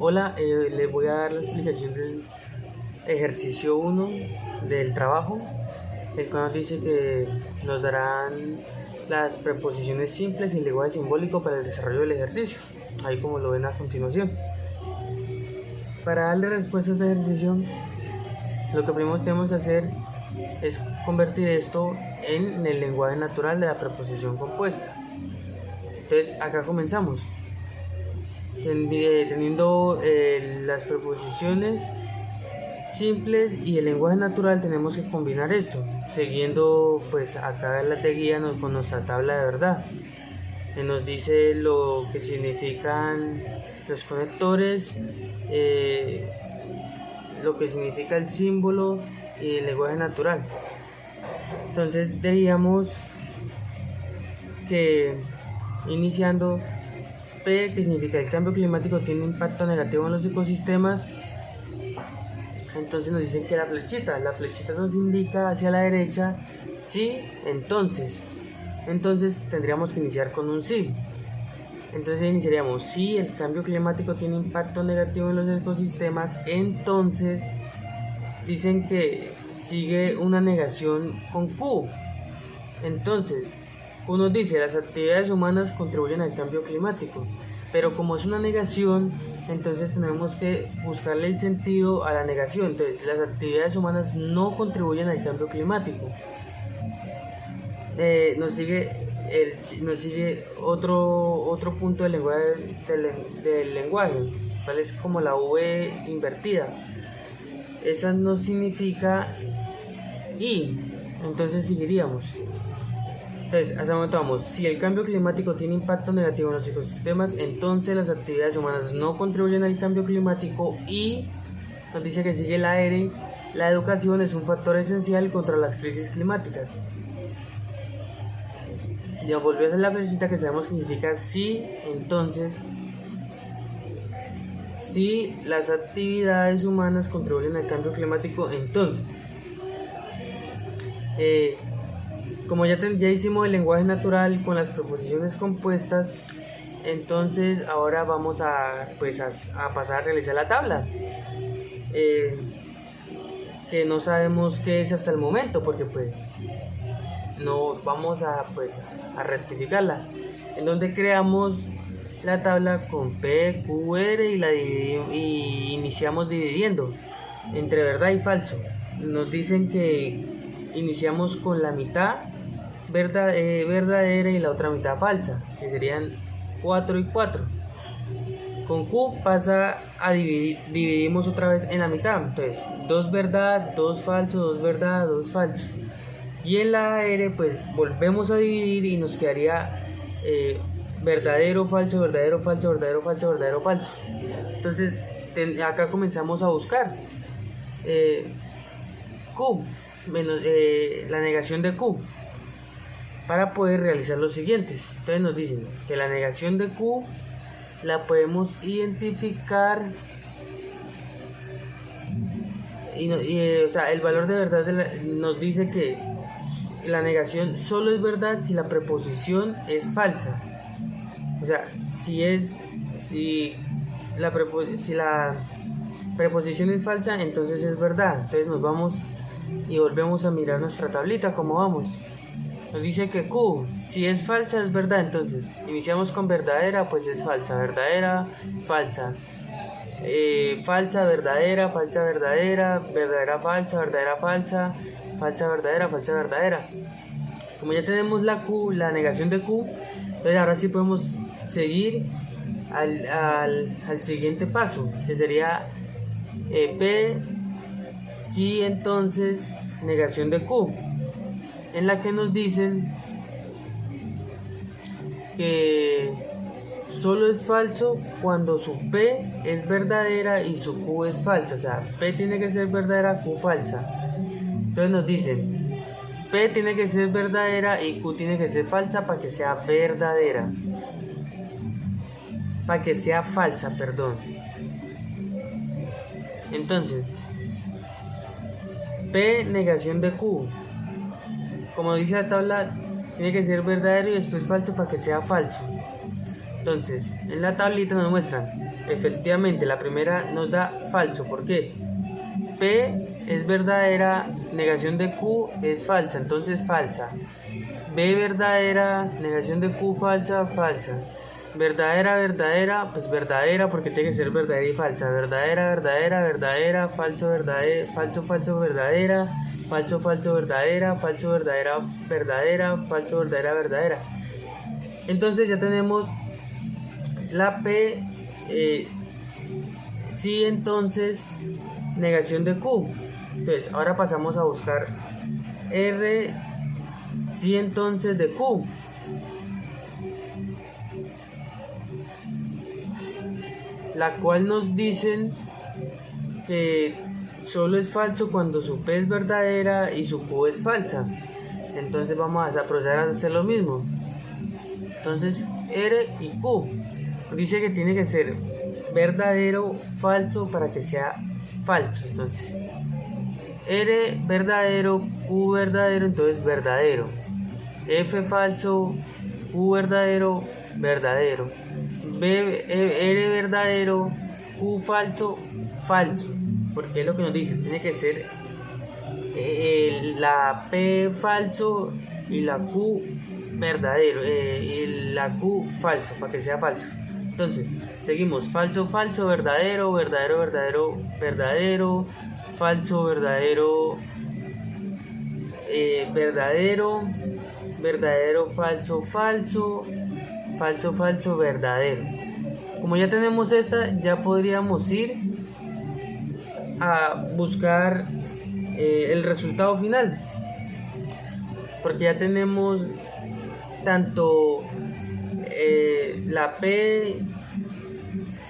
Hola, les voy a dar la explicación del ejercicio 1 del trabajo, el cual nos dice que nos darán las preposiciones simples y el lenguaje simbólico para el desarrollo del ejercicio, ahí como lo ven a continuación. Para darle respuesta a este ejercicio, lo que primero tenemos que hacer es convertir esto en el lenguaje natural de la preposición compuesta. Entonces acá comenzamos. Teniendo las preposiciones simples y el lenguaje natural, tenemos que combinar esto siguiendo pues acá la de guía con nuestra tabla de verdad, que nos dice lo que significan los conectores, lo que significa el símbolo y el lenguaje natural. Entonces diríamos que iniciando, P, que significa el cambio climático tiene un impacto negativo en los ecosistemas. Entonces nos dicen que la flechita nos indica hacia la derecha sí, entonces tendríamos que iniciar con un sí. Entonces iniciaríamos: si el cambio climático tiene impacto negativo en los ecosistemas. Entonces dicen que sigue una negación con Q. Entonces uno dice: las actividades humanas contribuyen al cambio climático, pero como es una negación, entonces tenemos que buscarle el sentido a la negación. Entonces, las actividades humanas no contribuyen al cambio climático. Nos sigue otro punto del lenguaje, ¿cuál es? Como la V invertida. Esa no significa y. Entonces seguiríamos. Entonces, hasta el momento vamos: si el cambio climático tiene impacto negativo en los ecosistemas, entonces las actividades humanas no contribuyen al cambio climático. Y nos dice que sigue la R: la educación es un factor esencial contra las crisis climáticas. Ya volvió a hacer la flechita que sabemos que significa sí, entonces, si las actividades humanas contribuyen al cambio climático, entonces. Como ya hicimos el lenguaje natural con las preposiciones compuestas, entonces ahora vamos a pasar a realizar la tabla, que no sabemos qué es hasta el momento, porque pues no vamos a rectificarla, en donde creamos la tabla con P, Q, R y iniciamos dividiendo entre verdad y falso. Nos dicen que iniciamos con la mitad verdadera y la otra mitad falsa, que serían 4 y 4. Con Q pasa a dividimos otra vez en la mitad, entonces 2 verdad, 2 falso, 2 verdad, 2 falso. Y en la R pues volvemos a dividir y nos quedaría verdadero, falso, verdadero, falso, verdadero, falso, verdadero, falso. Entonces acá comenzamos a buscar Q menos la negación de Q para poder realizar los siguientes. Entonces nos dicen que la negación de Q la podemos identificar o sea, el valor de verdad nos dice que la negación solo es verdad si la preposición es falsa. O sea, si la preposición es falsa, entonces es verdad. Entonces nos vamos y volvemos a mirar nuestra tablita, como vamos. Nos dice que Q, si es falsa, es verdad. Entonces iniciamos con verdadera, pues es falsa, verdadera, falsa, falsa, verdadera, falsa, verdadera, verdadera, falsa, verdadera, falsa, falsa, verdadera, falsa, verdadera. Como ya tenemos la Q, la negación de Q, entonces ahora sí podemos seguir al siguiente paso, que sería P, sí, entonces, negación de Q, en la que nos dicen que solo es falso cuando su P es verdadera y su Q es falsa. O sea, P tiene que ser verdadera, Q falsa. Entonces nos dicen P tiene que ser verdadera y Q tiene que ser falsa para que sea verdadera. Para que sea falsa, perdón. Entonces, P negación de Q, como dice la tabla, tiene que ser verdadero y después falso para que sea falso. Entonces, en la tablita nos muestran, efectivamente, la primera nos da falso. ¿Por qué? P es verdadera, negación de Q es falsa, entonces falsa. B verdadera, negación de Q falsa, falsa. Verdadera, verdadera, pues verdadera porque tiene que ser verdadera y falsa. Verdadera, verdadera, verdadera, falso, verdadera, falso, falso, verdadera, falso, falso, verdadera, falso, verdadera, verdadera, falso, verdadera, verdadera. Entonces ya tenemos la P, sí, entonces negación de Q. Entonces ahora pasamos a buscar R, sí, entonces de Q. La cual nos dicen que solo es falso cuando su P es verdadera y su Q es falsa. Entonces vamos a proceder a hacer lo mismo. Entonces R y Q dice que tiene que ser verdadero, falso para que sea falso. Entonces R verdadero, Q verdadero, entonces verdadero. F falso, Q verdadero, verdadero. R verdadero, Q falso, falso. Porque es lo que nos dice, tiene que ser la P falso y la Q verdadero, y la Q falso, para que sea falso. Entonces, seguimos, falso, falso, verdadero, verdadero, verdadero, verdadero, falso, verdadero, verdadero, verdadero, falso, falso, falso, falso, verdadero. Como ya tenemos esta, ya podríamos ir a buscar el resultado final, porque ya tenemos tanto la P,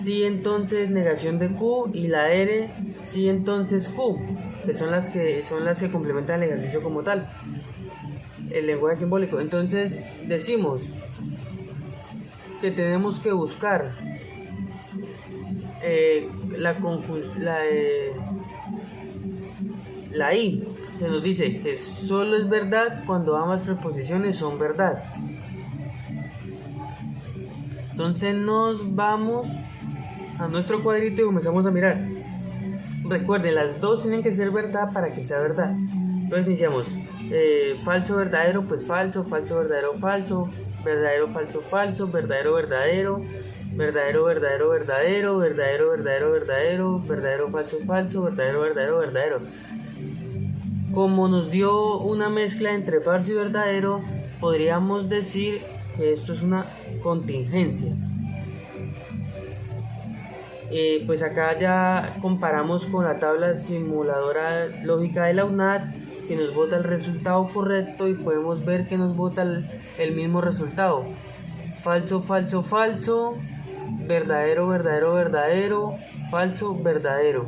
sí, entonces negación de Q, y la R, sí, entonces Q, que son las que complementan el ejercicio como tal, el lenguaje simbólico. Entonces decimos que tenemos que buscar la I, que nos dice que solo es verdad cuando ambas preposiciones son verdad. Entonces nos vamos a nuestro cuadrito y comenzamos a mirar. Recuerden, las dos tienen que ser verdad para que sea verdad. Entonces iniciamos falso, verdadero, pues falso, falso, verdadero, falso, verdadero, falso, falso, verdadero, verdadero, verdadero, verdadero, verdadero, verdadero, verdadero, verdadero, verdadero, falso, falso, verdadero, verdadero, verdadero. Como nos dio una mezcla entre falso y verdadero, podríamos decir que esto es una contingencia. Pues acá ya comparamos con la tabla simuladora lógica de la UNAD, que nos bota el resultado correcto, y podemos ver que nos bota el mismo resultado: falso, falso, falso, verdadero, verdadero, verdadero, falso, verdadero.